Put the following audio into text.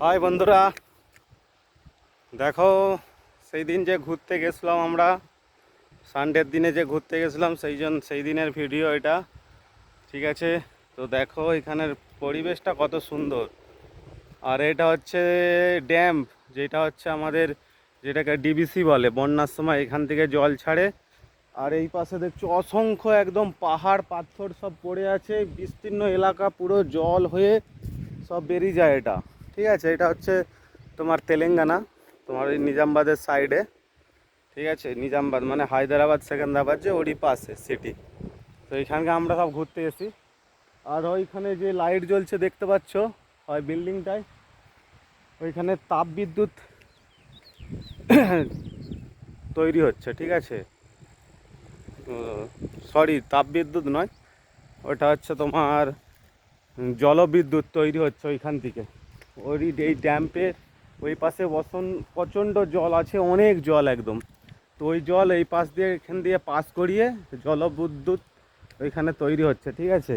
High বন্ধুরা, দেখো সেই দিন যে ঘুরতে গেছিলাম আমরা, সানডের দিনে যে ঘুরতে গেছিলাম সেই দিনের ভিডিও এটা। ঠিক আছে, তো দেখো এখানের পরিবেশটা কত সুন্দর। আর এটা হচ্ছে ড্যাম, যেটা হচ্ছে আমাদের, যেটাকে ডিবিসি বলে। বন্যার সময় এখান থেকে জল ছাড়ে। আর এই পাশে দেখছো অসংখ্য একদম পাহাড় পাথর সব পড়ে আছে, বিস্তীর্ণ এলাকা, পুরো জল হয়ে সব বেরিয়ে যায় এটা। ঠিক আছে, এটা হচ্ছে তোমার তেলেঙ্গানা, তোমার ওই নিজামবাদের সাইডে। ঠিক আছে, নিজামবাদ মানে হায়দ্রাবাদ সেকেন্দ্রাবাদ, যে ওরই পাশে সিটি। তো এইখানকে আমরা সব ঘুরতে এসেছি। আর ওইখানে যে লাইট জ্বলছে দেখতে পাচ্ছ, হয় বিল্ডিংটায়, ওইখানে তাপ বিদ্যুৎ তৈরি হচ্ছে। ঠিক আছে, সরি, তাপ বিদ্যুৎ নয়, ওটা হচ্ছে তোমার জলবিদ্যুৎ তৈরি হচ্ছে ওইখান থেকে। ওই এই ড্যাম্পের ওই পাশে প্রচণ্ড জল আছে, অনেক জল একদম। তো ওই জল এই পাশ দিয়ে, এখান দিয়ে পাস করিয়ে জলবিদ্যুৎ ওইখানে তৈরি হচ্ছে। ঠিক আছে,